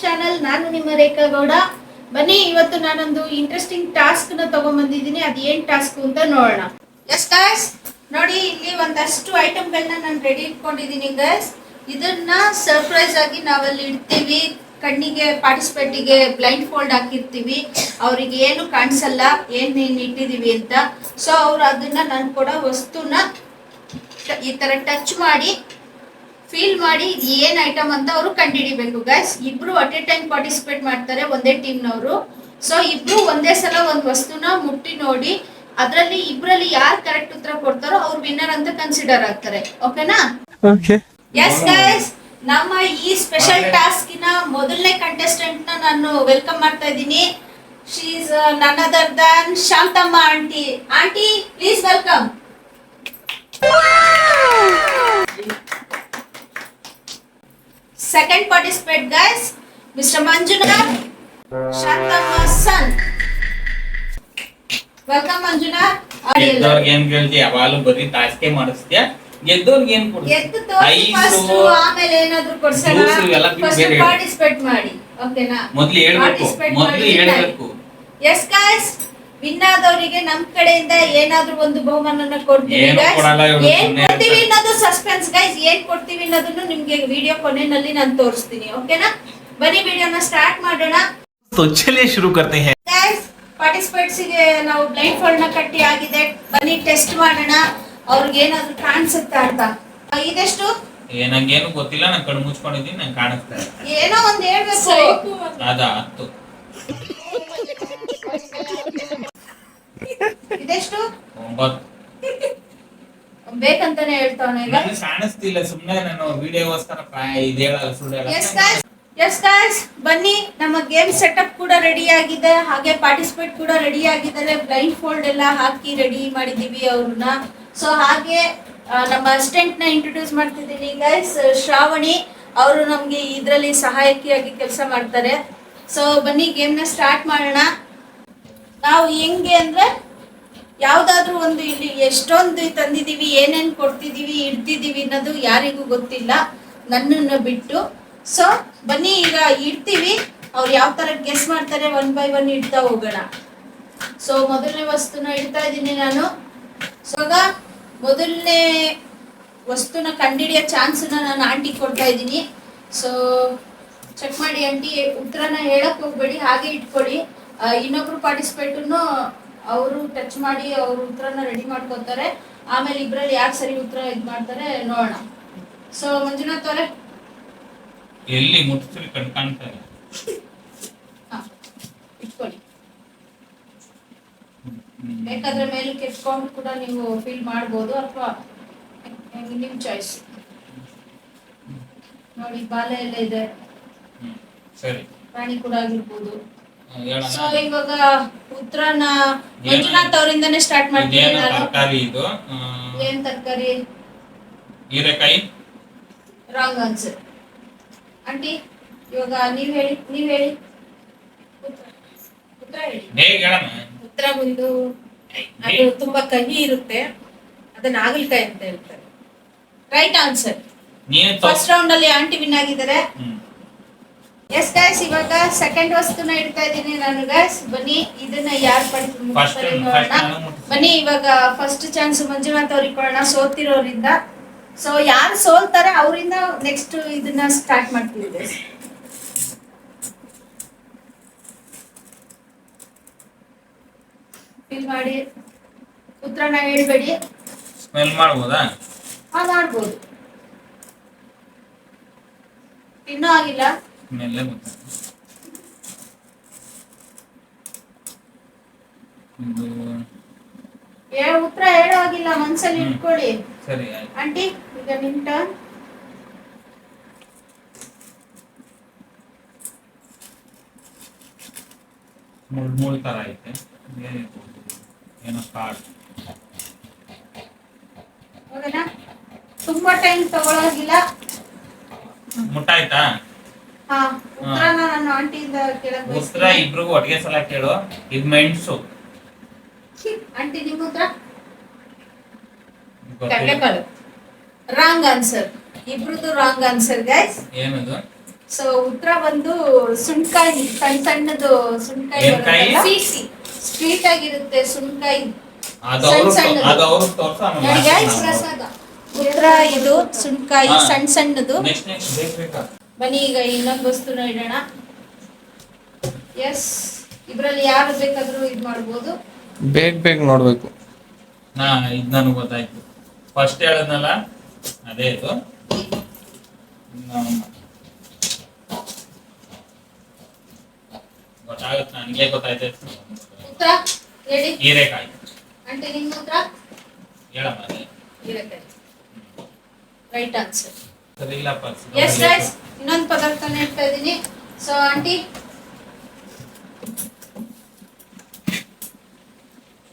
Channel. ನಾನು ನಿಮ್ಮ ರೇಖಾ ಗೌಡ. ಬನ್ನಿ, ಇವತ್ತು ನಾನೊಂದು ಇಂಟ್ರೆಸ್ಟಿಂಗ್ ಟಾಸ್ಕ್ ನ ತಗೊಂಡ್ಬಂದಿದ್ದೀನಿ. ಅದು ಏನ್ ಟಾಸ್ಕ್ ಅಂತ ನೋಡೋಣ. ಎಸ್ ಗಾಯ್ಸ್, ನೋಡಿ ಇಲ್ಲಿ ಒಂದಷ್ಟು ಐಟಮ್ಗಳನ್ನ ನಾನು ರೆಡಿ ಇಟ್ಕೊಂಡಿದ್ದೀನಿ ಗೈಸ್. ಇದನ್ನ ಸರ್ಪ್ರೈಸ್ ಆಗಿ ನಾವಲ್ಲಿ ಇಡ್ತೀವಿ. ಕಣ್ಣಿಗೆ ಪಾರ್ಟಿಸಿಪೇಟಿಗೆ ಬ್ಲೈಂಡ್ ಫೋಲ್ಡ್ ಹಾಕಿರ್ತೀವಿ. ಅವ್ರಿಗೆ ಏನು ಕಾಣಿಸಲ್ಲ ಏನೇನು ಇಟ್ಟಿದೀವಿ ಅಂತ. ಸೊ ಅವ್ರು ಅದನ್ನ ನಾನು ಕೊಡೋ ವಸ್ತುನ ಈ ತರ ಟಚ್ ಮಾಡಿ ಫೀಲ್ ಮಾಡಿ ಏನ್ ಐಟಮ್ ಅಂತ ಅವರು ಕಂಡುಹಿಡಿಬೇಕು ಗೈಸ್. ಇಬ್ರು ಅಟ್ ಎ ಟೈಮ್ ಪಾರ್ಟಿಸಿಪೇಟ್ ಮಾಡ್ತಾರೆ, ಒಂದೇ ಟೀಮ್ನವರು. ಸೊ ಇಬ್ರು ಒಂದೇ ಸಲ ಒಂದು ವಸ್ತುನ ಮುಟ್ಟಿ ನೋಡಿ ಅದರಲ್ಲಿ ಇಬ್ರಲ್ಲಿ ಯಾರು ಕರೆಕ್ಟ್ ಉತ್ತರ ಕೊಡ್ತಾರೋ ಅವ್ರು ವಿನ್ನರ್ ಅಂತ ಕನ್ಸಿಡರ್ ಆಗ್ತಾರೆ. ಓಕೆನಾ? ಎಸ್ ಗೈಸ್, ನಮ್ಮ ಈ ಸ್ಪೆಷಲ್ ಟಾಸ್ಕಿನ ಮೊದಲನೇ ಕಂಟೆಸ್ಟೆಂಟ್ ನ ನಾನು ವೆಲ್ಕಮ್ ಮಾಡ್ತಾ ಇದ್ದೀನಿ. She is none other than Shantamma aunty. Aunty, please welcome. Second participant guys, Mr. Manjunath, Shantama's son. Welcome Manjunath. ಗೆದ್ದೋರ್ಗೆ ಏನ್ ಕೇಳ್ತಿ? ಯಾವಾಗಲೂ ಬರೀ ತಾಸ್ಕೆ ಮಾಡಿಸ್ತೀಯ. ಗೆದ್ದೋರ್ಗೆ ಏನ್ ಕೊಡ್ತೀಯ? ಗೆದ್ದು ತೋರಿಸಿ ಫಸ್ಟ್, ಆಮೇಲೆ ಏನಾದರೂ ಕೊಡ್ಸೋಣ. ಫಸ್ಟ್ ಪಾರ್ಟಿಸಿಪೇಟ್ ಮಾಡಿ, ಓಕೆನಾ? ಮೊದಲು ಹೇಳ್ಬೇಕು. ಎಸ್ ಗೈಸ್, ವಿನ್ ಆದವರಿಗೆ ನಮ್ ಕಡೆಯಿಂದ ಏನಾದ್ರೂ ಒಂದು ಬಹುಮಾನನ ಕೊಡ್ತೀವಿ. ಏನ್ ಕೊಡ್ತೀವಿ ಅನ್ನೋದು ಸಸ್ಪೆನ್ಸ್ ಗೈಸ್. ಏನ್ ಕೊಡ್ತೀವಿ ಅನ್ನೋದನ್ನು ನಿಮ್ಗೆ ವಿಡಿಯೋ ಕೊನೆಯಲ್ಲಿ ನಾನು ತೋರಿಸ್ತೀನಿ. ಓಕೆನಾ? ಬನ್ನಿ ವಿಡಿಯೋನ ಸ್ಟಾರ್ಟ್ ಮಾಡೋಣ. तो चलिए शुरू करते हैं ಗೈಸ್, ಪಾರ್ಟಿಸಿಪೇಟ್ಸ್ ಗೆ ನಾವು ಬ್ಲೈಂಡ್ ಫೋಲ್ಡ್ ನ ಕಟ್ಟಿ ಆಗಿದೆ. ಬನ್ನಿ ಟೆಸ್ಟ್ ಮಾಡೋಣ ಅವ್ರಿಗೆ ಏನಾದ್ರೂ ಕಾಣಿಸುತ್ತಾ ಅಂತ. ಇದೆಷ್ಟು? ನಂಗೇನು ಗೊತ್ತಿಲ್ಲ, ನಾನು ಕಣ್ಣು ಮುಚ್ಕೊಂಡಿದ್ದೀನಿ, ನಂಗೆ ಕಾಣಿಸ್ತಾ ಇಲ್ಲ. ಏನೋ ಒಂದ್ ಹೇಳ್ಬೇಕು. ಅದ 10. ಇದೆಷ್ಟು? 9. ಬೇಕಂತಾನೆ ಹೇಳ್ತಾವನೆ. ಕಾಣಿಸ್ತಿಲ್ಲ, ಸುಮ್ಮನೆ ನಾನು ವಿಡಿಯೋಗೋಸ್ಕರ ಇದು ಹೇಳಲ್ಲ, ಸುಳ್ಳು ಹೇಳಲ್ಲ. ಎಸ್ ಗಾಯ್ಸ್, ಬನ್ನಿ, ನಮ್ಮ ಗೇಮ್ ಸೆಟಪ್ ಕೂಡ ರೆಡಿ ಆಗಿದೆ, ಹಾಗೆ ಪಾರ್ಟಿಸಿಪೇಟ್ ಕೂಡ ರೆಡಿ ಆಗಿದ್ದಾರೆ. ಬ್ಲೈಂಡ್ ಫೋಲ್ಡ್ ಎಲ್ಲ ಹಾಕಿ ರೆಡಿ ಮಾಡಿದೀವಿ ಅವ್ರನ್ನ. ಸೊ ಹಾಗೆ ನಮ್ಮ ಅಸಿಸ್ಟೆಂಟ್ ನ ಇಂಟ್ರೊಡ್ಯೂಸ್ ಮಾಡ್ತಿದ್ದೀನಿ ಗೈಸ್, ಶ್ರಾವಣಿ. ಅವರು ನಮ್ಗೆ ಇದರಲ್ಲಿ ಸಹಾಯಕಿಯಾಗಿ ಕೆಲಸ ಮಾಡ್ತಾರೆ. ಸೊ ಬನ್ನಿ ಗೇಮ್ ನ ಸ್ಟಾರ್ಟ್ ಮಾಡೋಣ. ನಾವು ಹೆಂಗೆ ಅಂದ್ರೆ ಯಾವ್ದಾದ್ರು ಒಂದು, ಇಲ್ಲಿ ಎಷ್ಟೊಂದು ತಂದಿದೀವಿ, ಏನೇನ್ ಕೊಡ್ತಿದೀವಿ, ಇಡ್ತಿದೀವಿ ಅನ್ನೋದು ಯಾರಿಗೂ ಗೊತ್ತಿಲ್ಲ, ನನ್ನನ್ನು ಬಿಟ್ಟು. ಸೊ ಬನ್ನಿ, ಈಗ ಇಡ್ತೀವಿ, ಅವ್ರು ಯಾವ ತರ ಗೆಸ್ ಮಾಡ್ತಾರೆ, 1 by 1 ಇಡ್ತಾ ಹೋಗೋಣ. ಸೊ ಮೊದಲನೇ ವಸ್ತುನ ಇಡ್ತಾ ಇದ್ದೀನಿ ನಾನು. ಸೊ ಈಗ ಮೊದಲನೇ ವಸ್ತುನ ಕಂಡಿಡಿಯೋ ಚಾನ್ಸ್ನ ನಾನು ಆಂಟಿ ಕೊಡ್ತಾ ಇದ್ದೀನಿ. ಸೊ ಚೆಕ್ ಮಾಡಿ ಆಂಟಿ, ಉತ್ತರನ ಹೇಳಕ್ ಹೋಗ್ಬೇಡಿ, ಹಾಗೆ ಇಟ್ಕೊಳ್ಳಿ. ಇನ್ನೊಬ್ರು ಪಾರ್ಟಿಸಿಪೇಟನ್ನು ಅವರು ಟಚ್ ಮಾಡಿ ಅವ್ರ ಉತ್ತರನ ರೆಡಿ ಮಾಡ್ಕೊತಾರೆ. ಆಮೇಲೆ ಇಬ್ರಲ್ಲಿ ಯಾರು ಸರಿ ಉತ್ತರ ಇದು ಮಾಡ್ತಾರೆ ನೋಡೋಣ. ಸೊ ಮಂಜುನಾಥ್ ಅವರೇ, ಎಲ್ಲಿ ಮುಟ್ಟಿಸ್ರಿ ಕಣ್ ಕಾಣ್ತಾರೆ. ಇಟ್ಕೊಳ್ಳಿ. ಬೇಕಾದ್ರೆ ಮೇಲೆ ಕೆತ್ಕೊಂಡು ಕೂಡ ನೀವು ಫೀಲ್ ಮಾಡ್ಬೋದು, ಅಥವಾ ನಿಮ್ ಚಾಯ್ಸ್. ನೋಡಿ, ಬಾಲ ಎಲ್ಲ ಇದೆ, ಸರಿ, ಪ್ರಾಣಿ ಕೂಡ ಆಗಿರ್ಬೋದು. ಸೊ ಇವಾಗ ಉತ್ತರನ ಮಂಜುನಾಥ್ ಅವರಿಂದನೇ ಸ್ಟಾರ್ಟ್ ಮಾಡ್ತೀನಿ ನಾನು. ತರಕಾರಿ ಇದು. ಏನ್ ತರಕಾರಿ? ಹೀರೆಕಾಯಿ. Wrong answer. ಆಂಟಿ, ಇವಾಗ ನೀವ್ ಹೇಳಿ ಉತ್ತರ ಹೇಳಿ. ಉತ್ತರ ಒಂದು, ಅದು ತುಂಬಾ ಕಹಿ ಇರುತ್ತೆ, ಅದನ್ನ ಹಾಗಲಕಾಯಿ ಅಂತ ಹೇಳ್ತಾರೆ. Right answer. ಫಸ್ಟ್ ರೌಂಡ್ ಅಲ್ಲಿ ಆಂಟಿ ವಿನ್ ಆಗಿದ್ದಾರೆ. ಎಸ್ ಗೈಸ್, ಇವಾಗ ಸೆಕೆಂಡ್ ವಸ್ತುನ ಇಡ್ತಾ ಇದ್ದೀನಿ ನಾನು ಗೈಸ್. ಬನ್ನಿ, ಇದನ್ನ ಯಾರು ಪಡಿಸ್ತಾರೆ ನೋಡೋಣ. ಬನ್ನಿ, ಇವಾಗ ಫಸ್ಟ್ ಚಾನ್ಸ್ ಮಂಜುನಾಥ್ ಅವ್ರಿಗೆ ಕೊಡೋಣ, ಸೋತಿರೋರಿಂದ. ಸೊ ಯಾರು ಸೋಲ್ತಾರೆ ಅವರಿಂದ ನೆಕ್ಸ್ಟ್ ಇದನ್ನ ಸ್ಟಾರ್ಟ್ ಮಾಡ್ತೀವಿ ಗೈಸ್. ಫೀಲ್ ಮಾಡಿ, ಉತ್ತರನ ಹೇಳ್ಬೇಡಿ. ಸ್ಮೆಲ್ ಮಾಡ್ಬೋದಾ? ಹಾ, ಮಾಡ್ಬೋದು. ಇನ್ನೂ ಆಗಿಲ್ಲ. ಸ್ಮೆಲ್ಲೇ ಉತ್ತರ ಹೇಳೋ ಆಗಿಲ್ಲ, ಮನ್ಸಲ್ಲಿ ಇಟ್ಕೊಳ್ಳಿ. ಸರಿ ಆಂಟಿ, ಈಗ ನಿಮ್ ಟರ್ನ್. ಮುಳ್ ತರ ಐತೆ, ಏನೋ ಕಾರ್ಡ್. ಓಕೆನಾ? ತುಂಬಾ ಟೈಮ್ ತಗೊಳೋಗಿಲ್ಲ. ಮುಟ್ಟಾಯ್ತಾ? ಹಾ, ಉತ್ತರನ ನಾನು ಆಂಟಿಯಿಂದ ಕೇಳಕ್ ಉತ್ತರ ಇಬ್ರಿಗೂ ಒಟ್ಟಿಗೆ ಸಲ ಕೇಳು. ಇದು ಮೆಣಸು. ಆಂಟಿ, ನಿಮ್ಮ ಉತ್ತರ? ಕಡಲೆಕಾಳು. Wrong answer. ಇಬ್ರದ್ದು ರಾಂಗ್ ಆನ್ಸರ್ ಗೈಸ್. ಏನದು? ಸೊ ಉತ್ತರ ಬಂದು ಸುಣ್ಕಾಯಿ, ಸಣ್ಣ ಸಣ್ಣದು ಸುಣ್ಕಾಯಿ ಏನ್ ಕಾಯಿ? ಸಿಹಿ ಸ್ವೀಟ್ ಆಗಿರುತ್ತೆ ಸುಣ್ಕಾಯಿ. ಅದು ಅವ್ರು ತೋರ್ಸ ನೋಡಿ guys, ಪ್ರಸಾದ ಉತ್ತರ ಇದು ಸುಣ್ಕಾಯಿ ಸಣ್ಣ ಸಣ್ಣದು. ನೆಕ್ಸ್ಟ್ ಬೇಕಾ ಬನ್ನಿ ಈಗ ಇನ್ನೊಂದು ವಸ್ತುನ ಇಡೋಣ. ಎಸ್, ಇದ್ರಲ್ಲಿ ಯಾರು ಬೇಕಾದ್ರೂ ಇದ್ ಮಾಡ್ಬೋದು. ಬೇಗ ನೋಡ್ಬೇಕು. ಇದು ನನಗೆ ಗೊತ್ತಾಯ್ತು. ಫಸ್ಟ್ ಹೇಳದ್ನಲ್ಲ ಅದೇ ಇದು. ಗೊತ್ತಾಗುತ್ತೆ, ನನಗೆ ಗೊತ್ತಾಯ್ತು. ಉತ್ತರ ಹೇಳಿ. ಹೀರೆಕಾಯಿ. ಆಂಟಿ ನಿಮ್ಮ ಉತ್ತರ? ಹೇಳಮ್ಮ ಅದೇ. ಹೀರೆಕಾಯಿ ರೈಟ್ ಆನ್ಸರ್. ಸರಿ ಇಲ್ಲಪ್ಪ. ಎಸ್ ಗೈಸ್, ಇನ್ನೊಂದು ಪದಾರ್ಥನ ಇಡ್ತಾ ಇದೀನಿ. ಸೊ ಆಂಟಿ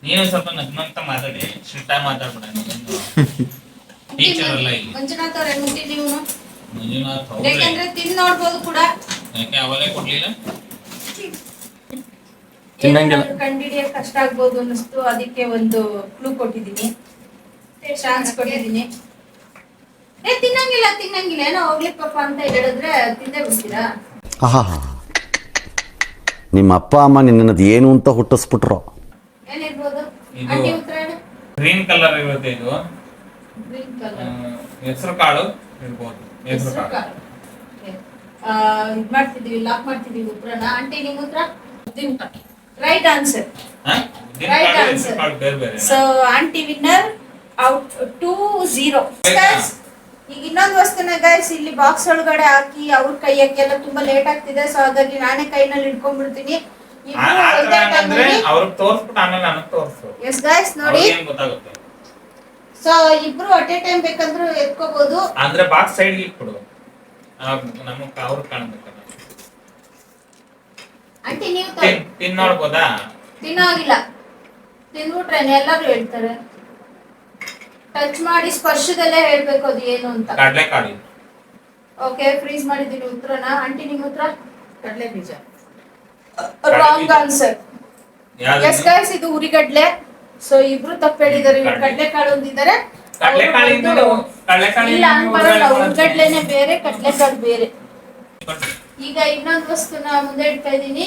ನೀನು ಸ್ವಲ್ಪ ನಗ್ನಂತ ಮಾತಾಡಿ, ಸ್ಟ್ರಿಕ್ಟಾಗಿ ಮಾತಾಡ್ಬೇಡ. ಟೀಚರ್ ಅಲ್ಲ ಇಲ್ಲಿ. ಮಂಜುನಾಥ್ ಅವ್ರೆ ಮುಟ್ಟಿ ನೀವು. ಮಂಜುನಾಥ್ ಯಾಕಂದ್ರೆ ತಿಂದು ನೋಡ್ಬೋದು ಕೂಡ. ಯಾಕೆ ಅವಲೇ ಕೊಡ್ಲಿಲ್ಲ? ತಿನ್ನಂಗಿಲ್ಲ. ಕಂಡಿಡಿಯಕ್ಕೆ ಕಷ್ಟ ಆಗ್ಬೋದು ಅನ್ನಿಸ್ತು, ಅದಕ್ಕೆ ಒಂದು ಕ್ಲೂ ಕೊಟ್ಟಿದ್ದೀನಿ, ಚಾನ್ಸ್ ಕೊಟ್ಟಿದ್ದೀನಿ. ತಿನ್ನಂಗಿಲ್ಲ ಏನೋ ಹೋಗ್ಲಿ ಪಾಪ ಅಂತ ಹೇಳಿದ್ರೆ ತಿಂದೇ ಬಿಡ್ತೀರಾ? ಆಹಾ, ನಿಮ್ಮ ಅಪ್ಪ ಅಮ್ಮ ನಿನ್ನದು ಏನು ಅಂತ ಹುಟ್ಟಿಸ್ಬಿಟ್ರು. ಏನಿರ್ಬೋದು ಇದು ಆಂಟಿ ಉತ್ತರ ಹೇಳು. ಗ್ರೀನ್ ಕಲರ್ ಇರುತ್ತೆ ಇದು. ಗ್ರೀನ್ ಕಲರ್ ಹೆಸರು ಕಾಳು ಇರ್ಬೋದು. ಹೆಸರು ಕಾಳು. ಇದ್ ಮಾಡ್ತಿದೀವಿ, ಲಾಕ್ ಮಾಡ್ತಿದೀವಿ ಉತ್ತರನ. ಆಂಟಿ ನಿಮ್ಮ ಉತ್ತರ? ಉದ್ದಿನಕಾಯಿ. Right answer. ಗ್ರೀನ್ Right ಕಾಳು, answer. ಹೆಸರು ಕಾಳು ಬೇರೆ ಬೇರೆ. So aunty winner out 2-0. ಈಗ ಇನ್ನೊಂದು ವಸ್ತುನ ಗೈಸ್ ಇಲ್ಲಿ ಬಾಕ್ಸ್ ಒಳಗಡೆ ಹಾಕಿ ಅವ್ರ ಕೈಯಕ್ಕೆಲ್ಲ ತುಂಬಾ ಲೇಟ್ ಆಗ್ತಿದೆ. ಸೊ ಹಾಗಾಗಿ ನಾನೇ ಕೈನಲ್ಲಿ ಇಟ್ಕೊಂಡ್ಬಿಡ್ತೀನಿ. ಅಂದ್ರೆ ಅವ್ರಿಗೆ ತೋರ್ಸ್ಬಿಟ್ಟು ಆಮೇಲೆ ನನಗೆ ತೋರ್ಸು. ಎಸ್ ಗೈಸ್ ನೋಡಿ, ಏನ್ ಗೊತ್ತಾಗುತ್ತೆ. ಸೊ ಇಬ್ರು ಅಟ್ ಎ ಟೈಮ್ ಬೇಕಂದ್ರೂ ಎತ್ಕೋಬಹುದು. ಅಂದ್ರೆ ಬಾಕ್ಸ್ ಸೈಡ್ ಇಟ್ಬಿಡು, ನಮಗ್ ಅವ್ರಿಗೆ ಕಾಣ್ಬೇಕಲ್ಲ. ಆಂಟಿ ನೀವು ತಿನ್ ನೋಡ್ಬೋದಾ? ತಿನ್ನೋ ಆಗಿಲ್ಲ, ತಿನ್ಬಿಟ್ರೆ ಎಲ್ಲರೂ ಹೇಳ್ತಾರೆ. ಟಚ್ ಮಾಡಿ ಸ್ಪರ್ಶದಲ್ಲೇ ಹೇಳ್ಬೇಕು ಅದು ಏನು ಅಂತ. ಕಡ್ಲೆಕಾಳು. ಓಕೆ, ಫ್ರೀಸ್ ಮಾಡಿದೀನಿ ಉತ್ತರನ. ಆಂಟಿ ನಿಮ್ಮ ಉತ್ತರ? ಕಡಲೆ ಬೀಜ. Wrong answer. ಎಸ್ ಗೈಸ್, ಇದು ಉರಿಗಡ್ಲೆ. ಸೊ ಇಬ್ರು ತಪ್ಪು ಹೇಳಿದ್ದಾರೆ. ಕಡ್ಲೆಕಾಳು ಅಂದಿದ್ದಾರೆ. ಇಲ್ಲ ಅನ್ಬಾರಲ್ಲ, ಉರಿಗಡ್ಲೆನೆ ಬೇರೆ, ಕಡ್ಲೆಕಾಳು ಬೇರೆ. ಈಗ ಇನ್ನೊಂದು ವಸ್ತುನ ಮುಂದೆ ಇಡ್ತಾ ಇದೀನಿ.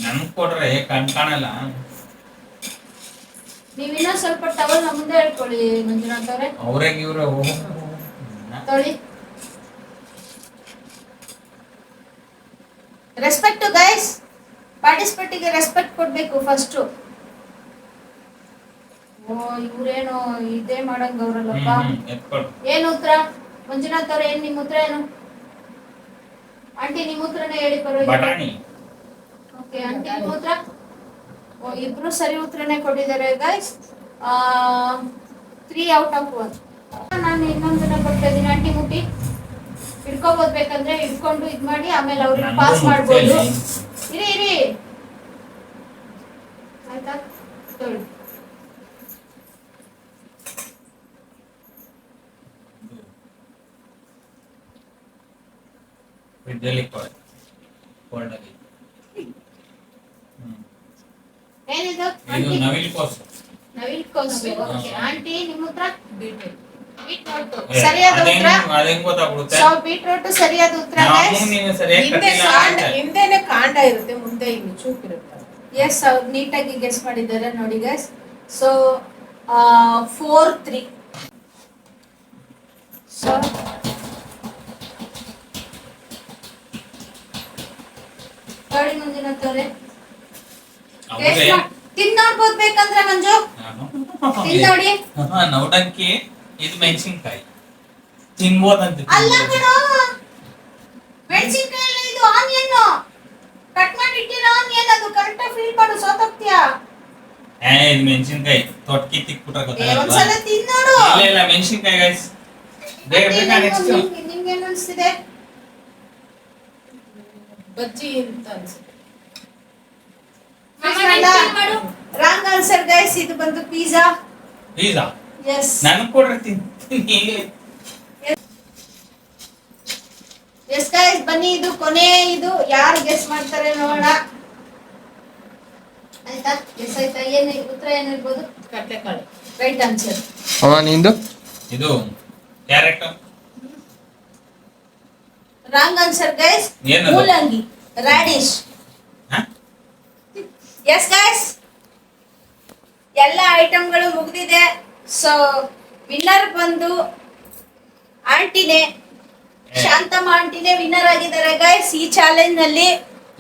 ನನ್ಗ್ ಕೊಡ್ರೆ ಕಾಣಲ್ಲ. ನೀವ್ ಇನ್ನೊಂದ್ ಸ್ವಲ್ಪ ಟವಲ್ ಮುಂದೆ ಹೇಳ್ಕೊಳ್ಳಿ ಮಂಜುನಾಥ್ ಅವ್ರೆ. ಅವ್ರಿಗೆ ಇವ್ರೆ ತೊಳಿ. ರೆಸ್ಪೆಕ್ಟ್ ಗೈಸ್, ಪಾರ್ಟಿಸಿಪೇಟಿಗೆ ರೆಸ್ಪೆಕ್ಟ್ ಕೊಡ್ಬೇಕು ಫಸ್ಟ್. ಓ ಇವ್ರೇನು ಇದೇ ಮಾಡಂಗ ಅವ್ರಲ್ಲಪ್ಪ. ಏನು ಉತ್ತರ ಮಂಜುನಾಥ್ ಅವ್ರೆ? ಏನ್ ನಿಮ್ ಉತ್ತರ ಏನು? ಆಂಟಿ ನಿಮ್ ಉತ್ತರನೇ ಹೇಳಿ ಪರವಾಗಿಲ್ಲ. ಓಕೆ, ಆಂಟಿ ನಿಮ್ ಉತ್ತರ? ಓ ಇಬ್ರು ಸರಿ ಉತ್ತರನೇ ಕೊಟ್ಟಿದ್ದಾರೆ ಗೈಸ್. 3/1. ನಾನು ಇನ್ನೊಂದನ್ನ ಕೊಡ್ತಾ ಇದೀನಿ. ಆಂಟಿ ಮುಟ್ಟಿ ಹಿಡ್ಕೋಬಹುದು, ಬೇಕಂದ್ರೆ ಹಿಡ್ಕೊಂಡು ಇದ್ ಮಾಡಿ ಆಮೇಲೆ ಅವ್ರಿಗೆ ಪಾಸ್ ಮಾಡ್ಬೋದು. ಇರಿ ಆಯ್ತಾ? ತೊಳಿ. ಏನಿದು? ನವಿಲುಕೋಸು. ಓಕೆ, ಆಂಟಿ ನಿಮ್ಮ ಉತ್ತರ? ಬೀಟ್ರೂಟ್. ಸರಿಯಾದ ಉತ್ತರ. ಸೊ ಬೀಟ್ರೂಟ್ ಸರಿಯಾದ ಉತ್ತರ. ಹಿಂದೆನೆ ಕಾಂಡ ಇರುತ್ತೆ, ಮುಂದೆ ಇಲ್ಲಿ ಚೂಪ್ ಇರುತ್ತೆ. ಎಸ್, ಅವ್ರು ನೀಟಾಗಿ ಗೆಸ್ ಮಾಡಿದ್ದಾರೆ ನೋಡಿ ಗೈಸ್. ಸೊ 4-3. ಸೊ ನೋಡಿ ಮಂಜುನಾಥ್ ಅವರೇ, ತಿಂದ್ ನೋಡ್ಬೋದು ಬೇಕಂದ್ರೆ ಮಂಜು. ತಿಂದ್ ನೋಡಿ. ನೌಟಂಕಿ ಇದು ಮೆಣಸಿನ್ಕಾಯಿ ತಿನ್ಬೋದಂತ. ಅಲ್ಲ ಕಣೋ, ಮೆಣಸಿನ್ಕಾಯಿ ಅಲ್ಲ ಇದು, ಆನಿಯನ್ ಕಟ್ ಮಾಡಿ ಇಟ್ಟಿರೋ ಆನಿಯನ್. ಅದು ಕರೆಕ್ಟ್ ಫೀಲ್ ಮಾಡು, ಸೋತೋಗ್ತೀಯಾ? ಇದು ಮೆಣಸಿನ್ಕಾಯಿ ತೊಟ್ಕಿ ತಿಕ್ಬಿಟ್ರೆ ಗೊತ್ತಾಗಲ್ಲ. ಒಂದ್ಸಲ ತಿಂದ್ ನೋಡು. ಇಲ್ಲ ಮೆಣಸಿನ್ಕಾಯಿ ಗೈಸ್. ನೆಕ್ಸ್ಟ್ ನಿಮ್ಗೆ ಏನ್ ಅನ್ಸ್ತಿದೆ? ಬಜ್ಜಿ ಅಂತ ಅನ್ಸುತ್ತೆ. ರಾಂಗ್ ಆನ್ಸರ್ ಗೈಸ್, ಇದು ಬಂದು ಪಿಜ್ಜಾ. ಪಿಜ್ಜಾ? ಎಸ್. ನಾನು ಕೊಡ್ರಿ ತಿಂತೀನಿ. ಎಸ್ ಗೈಸ್, ಬನ್ನಿ ಇದು ಕೊನೆ. ಇದು ಯಾರು ಗೆಸ್ ಮಾಡ್ತಾರೆ ನೋಡೋಣ. ಆಯ್ತಾ? ಗೆಸ್ ಆಯ್ತಾ? ಏನು ಉತ್ತರ ಏನಿರ್ಬೋದು? ಕಡಲೆಕಾಳು. Right answer. ನಿಂದು? ಇದು ಕ್ಯಾರೆಟ್. Wrong answer guys. ಏನದು? ಮೂಲಂಗಿ, ರಾಡಿಶ್. ಹ? ಎಸ್ ಗೈಸ್, ಎಲ್ಲ ಐಟಮ್ಗಳು ಮುಗ್ದಿದೆ. ಸೊ ವಿನ್ನರ್ ಬಂದು ಆಂಟಿನೇ, ಶಾಂತಮ್ಮ ಆಂಟಿನೇ ವಿನ್ನರ್ ಆಗಿದ್ದಾರೆ ಗೈಸ್ ಈ ಚಾಲೆಂಜ್ ನಲ್ಲಿ.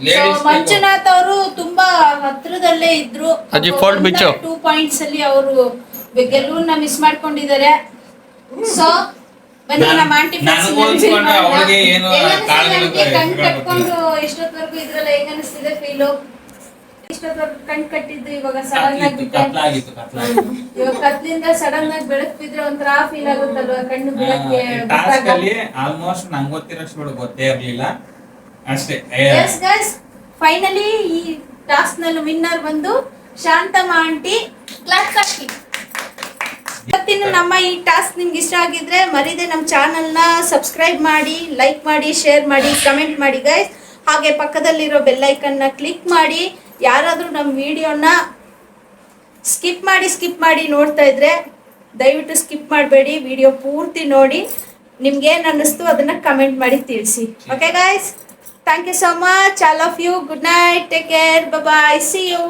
So, Ladies ಮಂಜುನಾಥ್ ಅವರು ತುಂಬಾ ಹತ್ರದಲ್ಲೇ ಇದ್ರು. ಅಜ್ಜಿ, fault ಬಿಚ್ಚು. 2 ಪಾಯಿಂಟ್ಸ್ ಅಲ್ಲಿ ಅವರು ಗೆಲುವನ್ನ ಮಿಸ್ ಮಾಡ್ಕೊಂಡಿದ್ದಾರೆ. ಸೊ ಬನ್ನಿ ನಮ್ಮ ಆಂಟಿ ನಾನು ಹೋಲ್ಸ್ಕೊಂಡ್ರೆ ಅವಳಿಗೆ ಏನು ಕಾಳುಗಳು ಕಣ್ ಕಟ್ಕೊಂಡು ಎಷ್ಟೊತ್ತವರೆಗೂ ಇದ್ರಲ್ಲ ಹೆಂಗ ಅನಿಸ್ತಿದೆ ಫೀಲು? ಇಷ್ಟೊತ್ತವರೆಗೂ ಕಣ್ ಕಟ್ಟಿದ್ದು ಇವಾಗ ಸಡನ್ ಆಗಿ ಬಿಟ್ಟೆ. ಕತ್ಲಾಗಿತ್ತು. ಇವಾಗ ಕತ್ಲಿಂದ ಸಡನ್ ಆಗಿ ಬೆಳಕ್ ಬಿದ್ರೆ ಒಂಥರ ಫೀಲ್ ಆಗುತ್ತಲ್ವಾ ಕಣ್ಣು ಬೆಳಕ್ಕೆ ಟಾಸ್ಕ್ ಅಲ್ಲಿ ಆಲ್ಮೋಸ್ಟ್ ನಂಗೆ ಗೊತ್ತಿರೋಷ್ಟು ಗೊತ್ತೇ ಇರ್ಲಿಲ್ಲ ಅಷ್ಟೇ. ಎಸ್ ಗೈಸ್, ಫೈನಲಿ ಈ ಟಾಸ್ಕ್ ನಲ್ಲಿ ವಿನ್ನರ್ ಬಂದು ಶಾಂತಮ್ಮ ಆಂಟಿ. ಕ್ಲಾಸ್ ಹಾಕಿ. ಇವತ್ತಿನ ನಮ್ಮ ಈ ಟಾಸ್ಕ್ ನಿಮ್ಗೆ ಇಷ್ಟ ಆಗಿದ್ರೆ ಮರಿದೆ ನಮ್ಮ ಚಾನಲ್ನ ಸಬ್ಸ್ಕ್ರೈಬ್ ಮಾಡಿ, ಲೈಕ್ ಮಾಡಿ, ಶೇರ್ ಮಾಡಿ, ಕಮೆಂಟ್ ಮಾಡಿ ಗೈಸ್. ಹಾಗೆ ಪಕ್ಕದಲ್ಲಿರೋ ಬೆಲ್ ಐಕನ್ನ ಕ್ಲಿಕ್ ಮಾಡಿ. ಯಾರಾದರೂ ನಮ್ಮ ವಿಡಿಯೋನ ಸ್ಕಿಪ್ ಮಾಡಿ ನೋಡ್ತಾ ಇದ್ರೆ ದಯವಿಟ್ಟು ಸ್ಕಿಪ್ ಮಾಡಬೇಡಿ, ವಿಡಿಯೋ ಪೂರ್ತಿ ನೋಡಿ. ನಿಮ್ಗೆ ಏನು ಅನ್ನಿಸ್ತು ಅದನ್ನ ಕಮೆಂಟ್ ಮಾಡಿ ತಿಳಿಸಿ. Okay guys, thank you so much, all of you. Good night, take care, bye bye, see you.